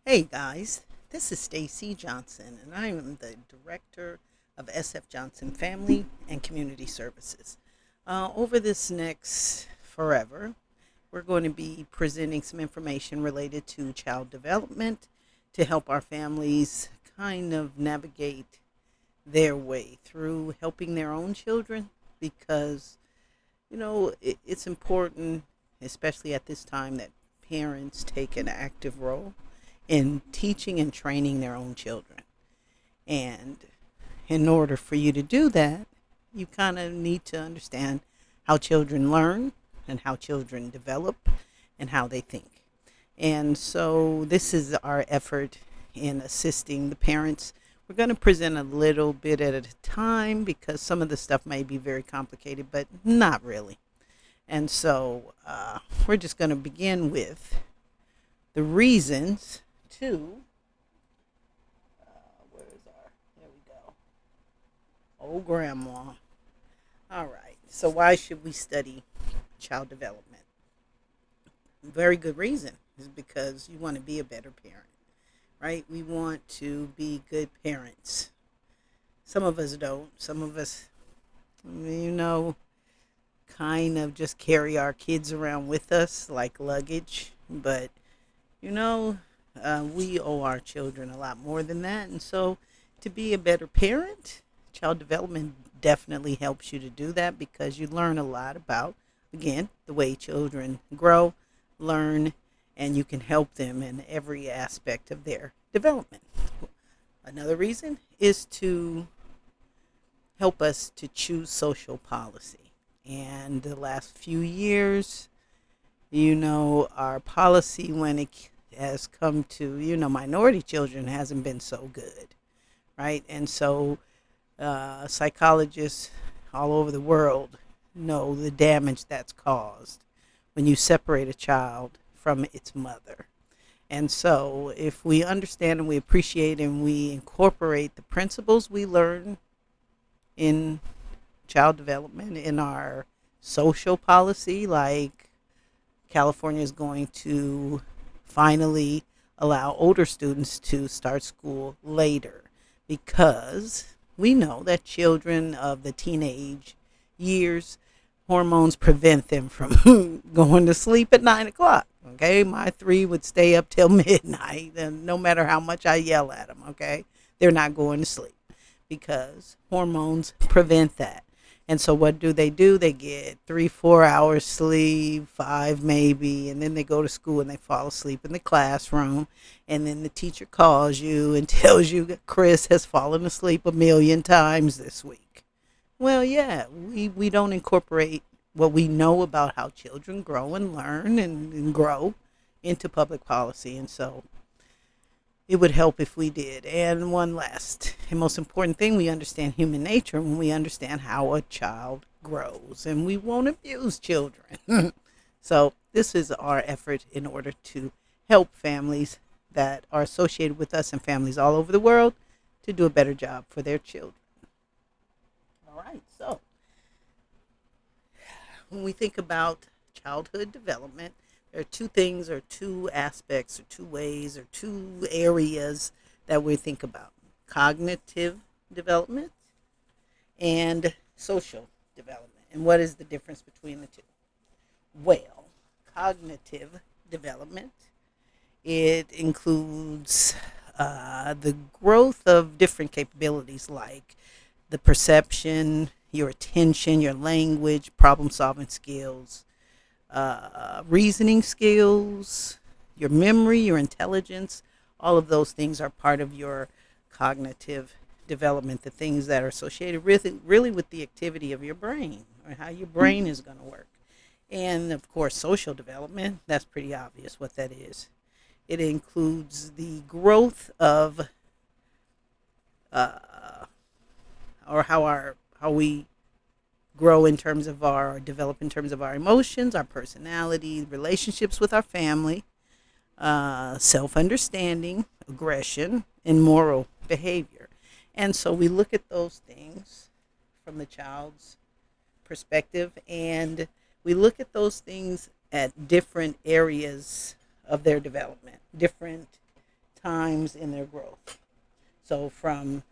Hey guys, this is Stacy Johnson, and I am the director of SF Johnson Family and Community Services. Over this next forever, we're going to be presenting some information related to child development to help our families kind of navigate their way through helping their own children because, it's important, especially at this time, that parents take an active role in teaching and training their own children. And in order for you to do that, you kind of need to understand how children learn and how children develop and how they think. And so this is our effort in assisting the parents. We're going to present a little bit at a time because some of the stuff may be very complicated, but not really. And so we're just going to begin with the reasons to where is our there we go. Oh, grandma. All right. So why should we study child development? Very good reason is because you want to be a better parent, right? We want to be good parents. Some of us don't. Some of us, you know, kind of just carry our kids around with us like luggage. But, you know, we owe our children a lot more than that. And so to be a better parent, child development definitely helps you to do that because you learn a lot about, again, the way children grow, learn, and you can help them in every aspect of their development. Another reason is to help us to choose social policy. And the last few years, our policy when it has come to, minority children hasn't been so good, right? And so psychologists all over the world know the damage that's caused when you separate a child from its mother. And so if we understand and we appreciate and we incorporate the principles we learn in child development in our social policy, like California is going to finally allow older students to start school later because we know that children of the teenage years, hormones prevent them from going to sleep at 9 o'clock. Okay, my three would stay up till midnight, and no matter how much I yell at them, okay, they're not going to sleep because hormones prevent that. And so what do? They get 3, 4 hours sleep, five maybe, and then they go to school and they fall asleep in the classroom. And then the teacher calls you and tells you that Chris has fallen asleep 1 million times this week. Well, yeah, we don't incorporate what we know about how children grow and learn and grow into public policy. And so it would help if we did. And one last and most important thing, we understand human nature when we understand how a child grows, and we won't abuse children. So this is our effort in order to help families that are associated with us and families all over the world to do a better job for their children. All right. So when we think about childhood development, there are two things or two aspects or two ways or two areas that we think about: cognitive development and social development. And what is the difference between the two? Well, cognitive development, it includes the growth of different capabilities like the perception, your attention, your language, problem solving skills, reasoning skills, your memory, your intelligence. All of those things are part of your cognitive development, the things that are associated really with the activity of your brain or how your brain is going to work. And of course, social development, that's pretty obvious what that is. It includes the growth of or how we grow in terms of our develop in terms of our emotions, our personality, relationships with our family, self-understanding, aggression, and moral behavior. And so we look at those things from the child's perspective, and we look at those things at different areas of their development, different times in their growth. So from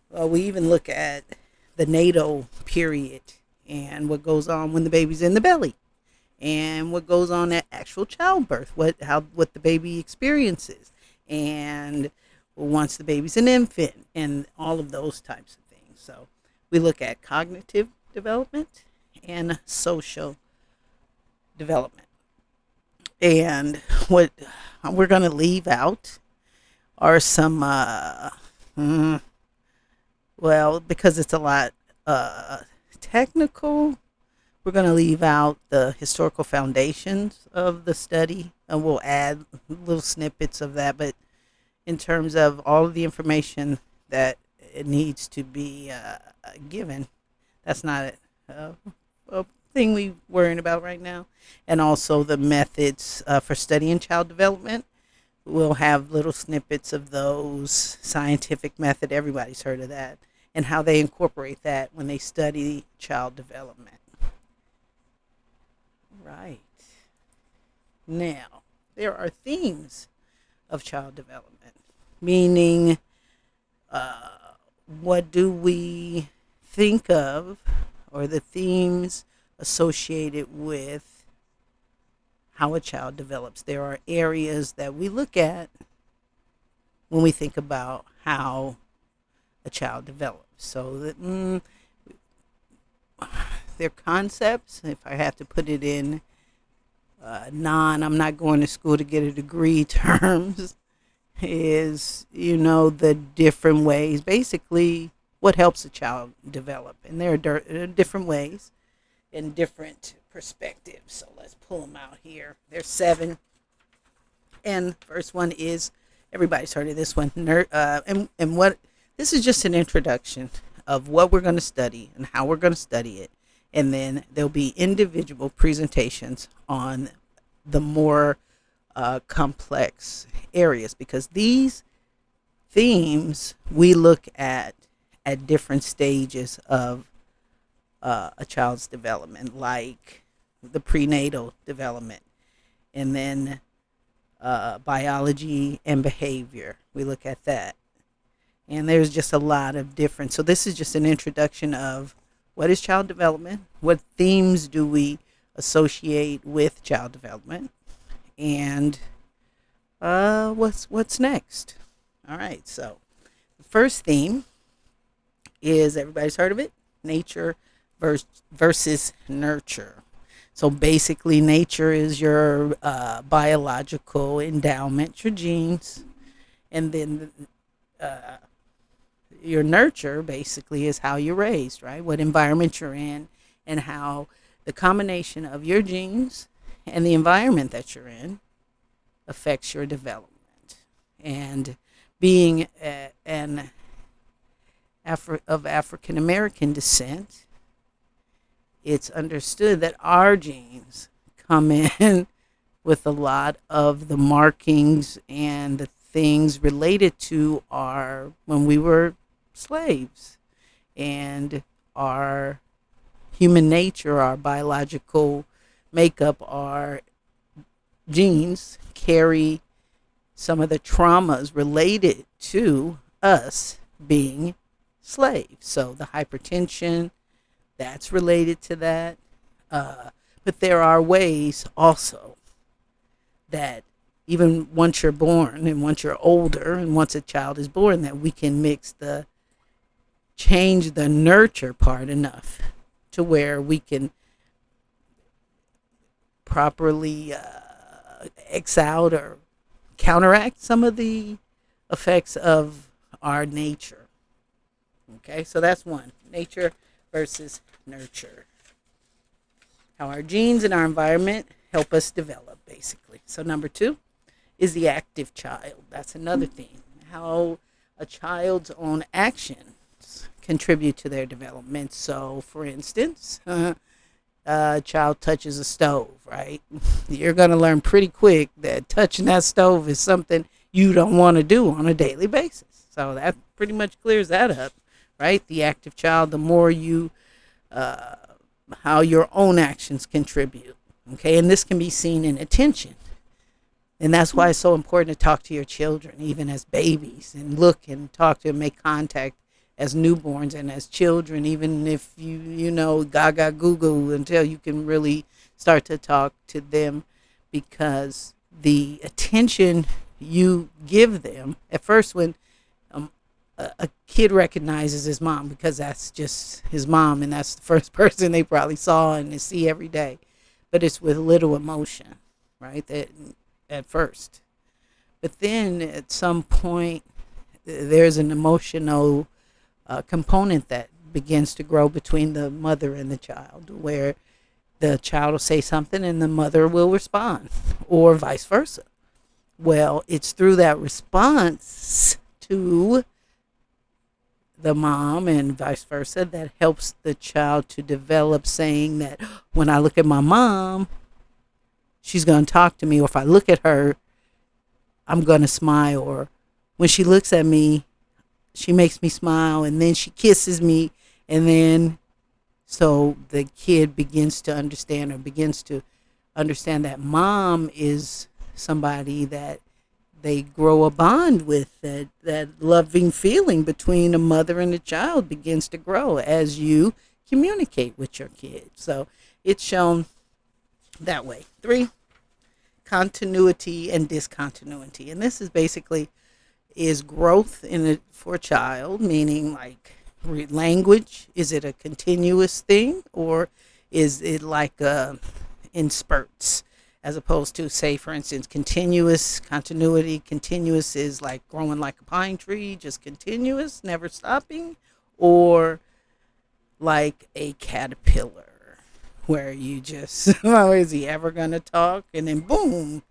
we even look at the natal period and what goes on when the baby's in the belly, and what goes on at actual childbirth, what the baby experiences, and once the baby's an infant, and all of those types of things. So we look at cognitive development and social development. And what we're going to leave out are some, well, because it's a lot technical, we're going to leave out the historical foundations of the study, and we'll add little snippets of that. But in terms of all of the information that it needs to be given, that's not a thing we're worrying about right now. And also the methods for studying child development. We'll have little snippets of those, scientific method, everybody's heard of that, and how they incorporate that when they study child development. Right. Now, there are themes of child development, meaning what do we think of, or the themes associated with how a child develops. There are areas that we look at when we think about how a child develops. So that, they're concepts, if I have to put it in I'm not going to school to get a degree terms, is, the different ways, basically what helps a child develop. And there are different ways and different perspectives. So let's pull them out here. There's 7. And first one is, everybody's heard of this one, and what, this is just an introduction of what we're going to study and how we're going to study it. And then there'll be individual presentations on the more complex areas, because these themes we look at different stages of a child's development, like the prenatal development, and then biology and behavior. We look at that. And there's just a lot of different. So this is just an introduction of what is child development, what themes do we associate with child development, and what's next. All right, so the first theme is, everybody's heard of it, nature versus nurture. So basically, nature is your biological endowment, your genes, and then your nurture basically is how you're raised, right? What environment you're in, and how the combination of your genes and the environment that you're in affects your development. And being of African American descent, it's understood that our genes come in with a lot of the markings and the things related to when we were slaves, and our human nature, our biological makeup, our genes carry some of the traumas related to us being slaves. So the hypertension, that's related to that. But there are ways also that even once you're born and once you're older and once a child is born, that we can change the nurture part enough to where we can properly X out or counteract some of the effects of our nature. Okay, so that's one, nature versus nurture. How our genes and our environment help us develop, basically. So number 2 is the active child. That's another theme. How a child's own actions contribute to their development. So, for instance, a child touches a stove, right? You're going to learn pretty quick that touching that stove is something you don't want to do on a daily basis. So that pretty much clears that up, right? The active child, the more you, how your own actions contribute. Okay, and this can be seen in attention. And that's why it's so important to talk to your children, even as babies, and look and talk to them, make contact as newborns and as children, even if you know, gaga goo goo, until you can really start to talk to them, because the attention you give them at first, when um, a kid recognizes his mom, because that's just his mom and that's the first person they probably saw and they see every day, but it's with little emotion, right? That at first, but then at some point there's an emotional component that begins to grow between the mother and the child, where the child will say something and the mother will respond, or vice versa. Well, it's through that response to the mom and vice versa that helps the child to develop, saying that when I look at my mom, she's going to talk to me, or if I look at her, I'm going to smile, or when she looks at me, she makes me smile, and then she kisses me, and then so the kid begins to understand, or begins to understand that mom is somebody that they grow a bond with, that loving feeling between a mother and a child begins to grow as you communicate with your kid. So it's shown that way. 3, continuity and discontinuity. And this is basically is growth in it for a child, meaning like language. Is it a continuous thing, or is it like in spurts, as opposed to, say, for instance, continuous continuity? Continuous is like growing like a pine tree, just continuous, never stopping, or like a caterpillar, where you just, oh, is he ever gonna talk? And then boom,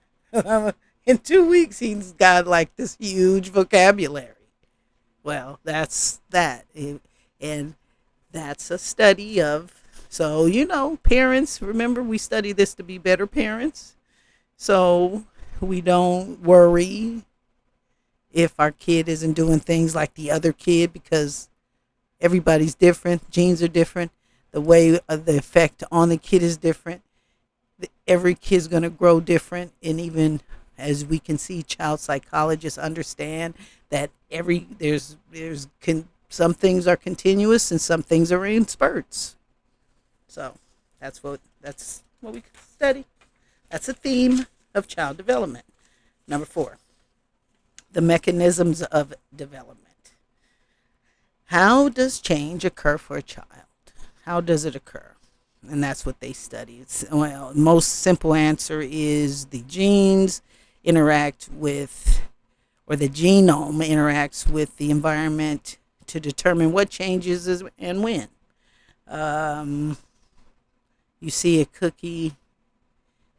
in 2 weeks he's got like this huge vocabulary. Well, that's that. And that's a study of, so, parents, remember, we study this to be better parents. So we don't worry if our kid isn't doing things like the other kid, because everybody's different. Genes are different. The way of the effect on the kid is different. Every kid's going to grow different. And even as we can see, child psychologists understand that some things are continuous and some things are in spurts. So that's what we study. That's a theme of child development. Number 4, the mechanisms of development. How does change occur for a child? How does it occur? And that's what they study. Most simple answer is the genes interact with, or the genome interacts with the environment to determine what changes and when. You see a cookie,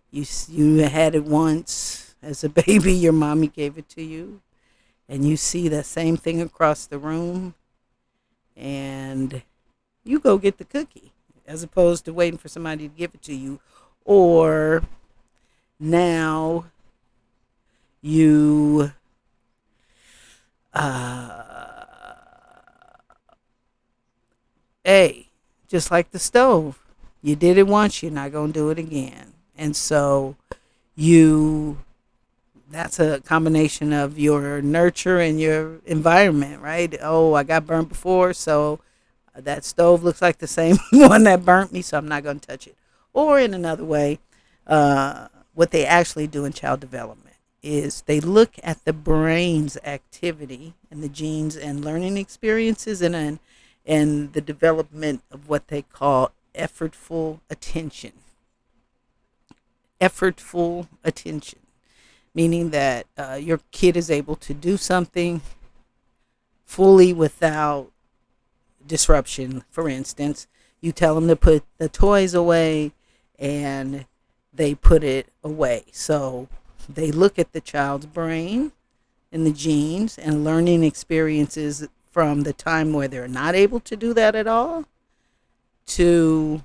you had it once as a baby, your mommy gave it to you, and you see that same thing across the room, and you go get the cookie, as opposed to waiting for somebody to give it to you. Or now you just like the stove, you did it once, you're not going to do it again. And so that's a combination of your nurture and your environment, right? Oh, I got burnt before, so that stove looks like the same one that burnt me, so I'm not going to touch it. Or in another way, what they actually do in child development is they look at the brain's activity and the genes and learning experiences, and the development of what they call effortful attention. Effortful attention, meaning that your kid is able to do something fully without disruption. For instance, you tell them to put the toys away, and they put it away. So they look at the child's brain and the genes and learning experiences from the time where they're not able to do that at all to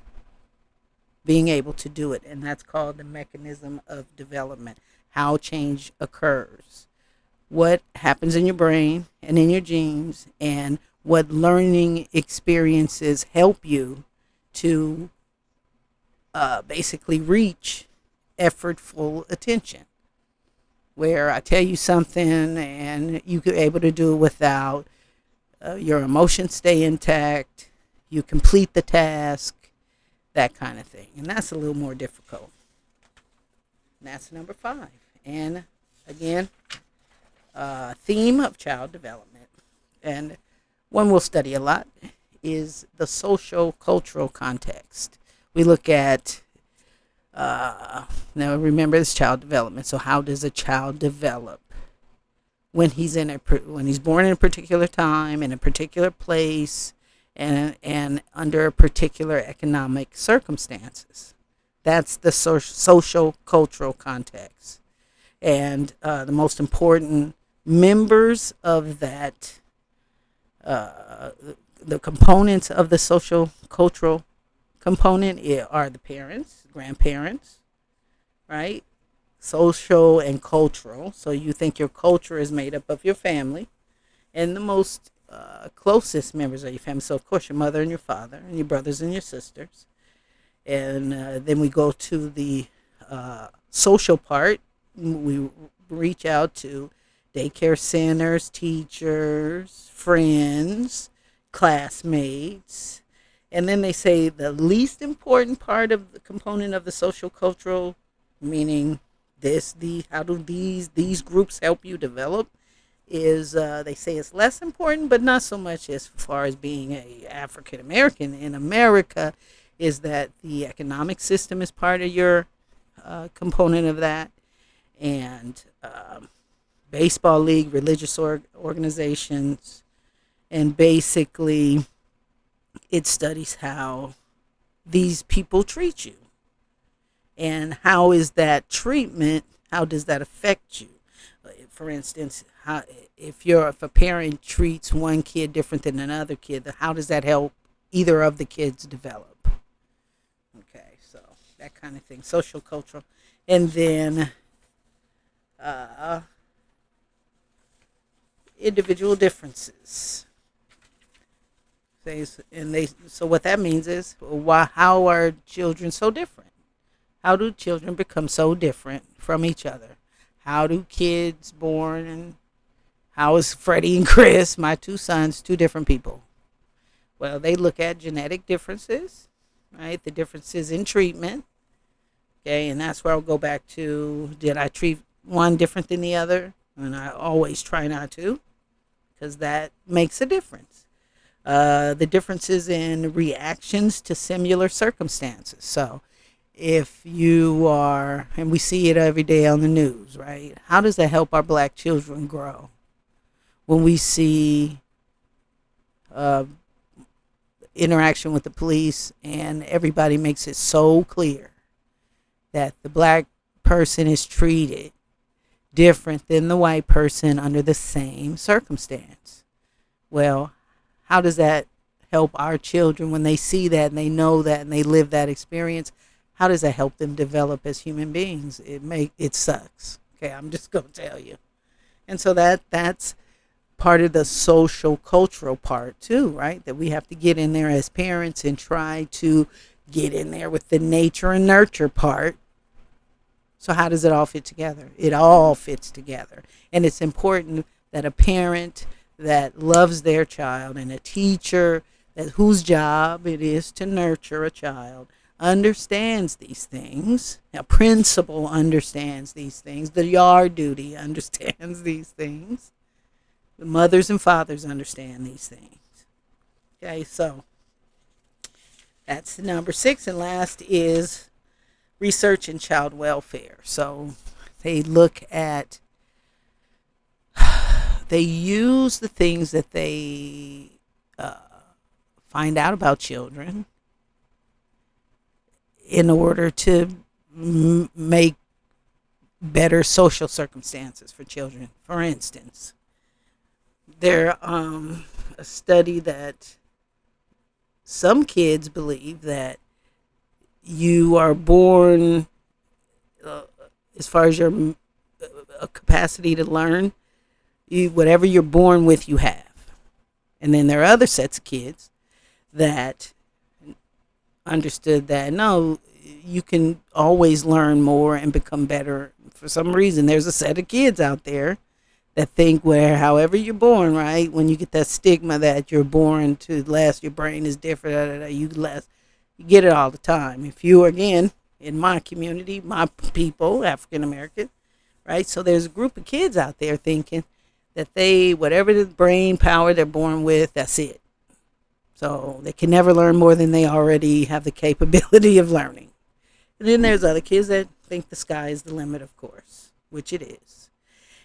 being able to do it. And that's called the mechanism of development, how change occurs, what happens in your brain and in your genes, and what learning experiences help you to basically reach effortful attention. where I tell you something and you're able to do it without your emotions stay intact, you complete the task, that kind of thing. And that's a little more difficult. And that's number 5. And again, theme of child development, and one we'll study a lot, is the social cultural context. We look at now remember this child development. So how does a child develop when he's when he's born in a particular time, in a particular place, and under particular economic circumstances? That's the social cultural context. And the most important members of that, the components of the social cultural component are the parents, grandparents, right? Social and cultural. So you think your culture is made up of your family and the most closest members of your family. So, of course, your mother and your father and your brothers and your sisters. And then we go to the social part. We reach out to daycare centers, teachers, friends, classmates. And then they say the least important part of the component of the social cultural, meaning how do these groups help you develop, is they say it's less important, but not so much as far as being a African American in America, is that the economic system is part of your component of that, and baseball league, religious organizations, and basically it studies how these people treat you and how is that treatment, how does that affect you. For instance, if a parent treats one kid different than another kid, how does that help either of the kids develop? Okay, so that kind of thing, social cultural. And then individual differences. So what that means is, how are children so different? How do children become so different from each other? How do kids born, and how is Freddie and Chris, my 2 sons, 2 different people? Well, they look at genetic differences, right? The differences in treatment. Okay, and that's where I'll go back to, did I treat one different than the other? And I always try not to, because that makes a difference. The differences in reactions to similar circumstances. So if you are, and we see it every day on the news, right? How does that help our black children grow? When we see interaction with the police and everybody makes it so clear that the black person is treated different than the white person under the same circumstance. Well, how does that help our children when they see that and they know that and they live that experience? How does that help them develop as human beings? It sucks. Okay, I'm just gonna tell you. And so that's part of the social cultural part too, right? That we have to get in there as parents and try to get in there with the nature and nurture part. So how does it all fit together? It all fits together. And it's important that a parent that loves their child and a teacher whose job it is to nurture a child understands these things. A principal understands these things. The yard duty understands these things. The mothers and fathers understand these things. Okay, so that's number 6. And last is research in child welfare. So they look at, they use the things that they find out about children in order to make better social circumstances for children. For instance, there a study that some kids believe that you are born, as far as your capacity to learn, whatever you're born with, you have. And then there are other sets of kids that understood that no, you can always learn more and become better For some reason, there's a set of kids out there that think where however you're born, right? When you get that stigma that you're born to less, your brain is different, you get it all the time. If you, again, in my community, my people, African American, right? So there's a group of kids out there thinking that whatever the brain power they're born with, that's it. So they can never learn more than they already have the capability of learning. And then there's other kids that think the sky is the limit, of course, which it is.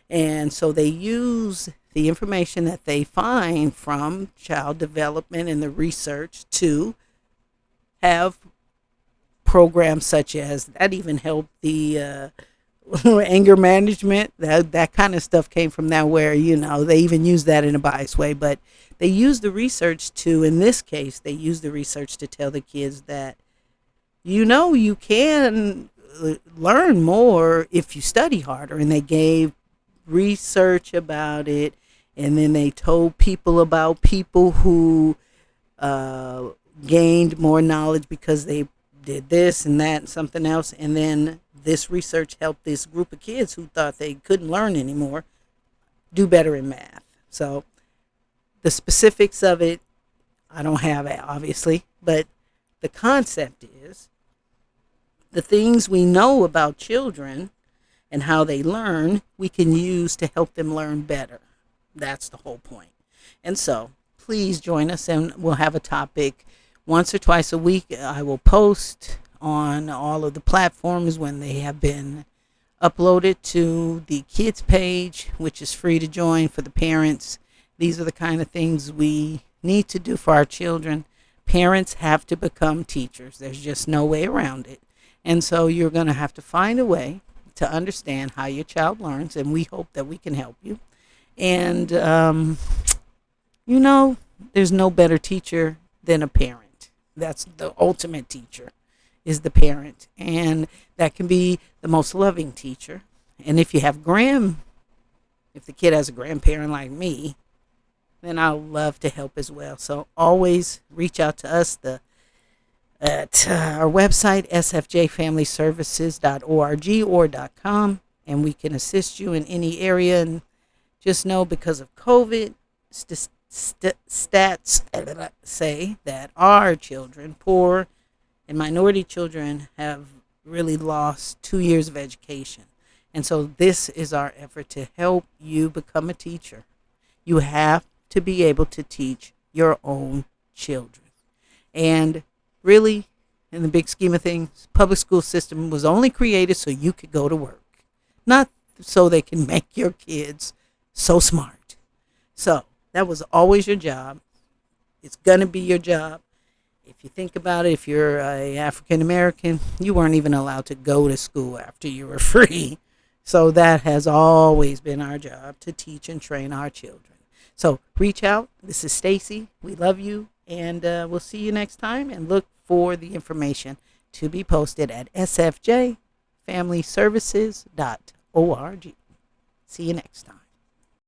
And so they use the information that they find from child development and the research to have programs such as that even help the anger management. That kind of stuff came from that, where they even use that in a biased way, but they use the research to, in this case, they use the research to tell the kids that you can learn more if you study harder. And they gave research about it, and then they told people about people who gained more knowledge because they did this and that and something else. And then this research helped this group of kids who thought they couldn't learn anymore do better in math. So the specifics of it, I don't have it, obviously, but the concept is the things we know about children and how they learn, we can use to help them learn better. That's the whole point. And so please join us, and we'll have a topic once or twice a week. I will post on all of the platforms when they have been uploaded to the kids page, which is free to join for the parents. These are the kind of things we need to do for our children. Parents have to become teachers. There's just no way around it. And so you're going to have to find a way to understand how your child learns, and we hope that we can help you. And, there's no better teacher than a parent. That's the ultimate teacher, is the parent. And that can be the most loving teacher. And if you have if the kid has a grandparent like me, then I'll love to help as well. So always reach out to us at our website, sfjfamilyservices.org or .com, and we can assist you in any area. And just know, because of COVID, stats say that our children, poor and minority children, have really lost 2 years of education. And so this is our effort to help you become a teacher. You have to be able to teach your own children. And really, in the big scheme of things, public school system was only created so you could go to work, not so they can make your kids so smart. So that was always your job. It's going to be your job. If you think about it, if you're a African American, you weren't even allowed to go to school after you were free. So that has always been our job, to teach and train our children. So reach out. This is Stacy. We love you, and we'll see you next time. And look for the information to be posted at sfjfamilyservices.org. See you next time.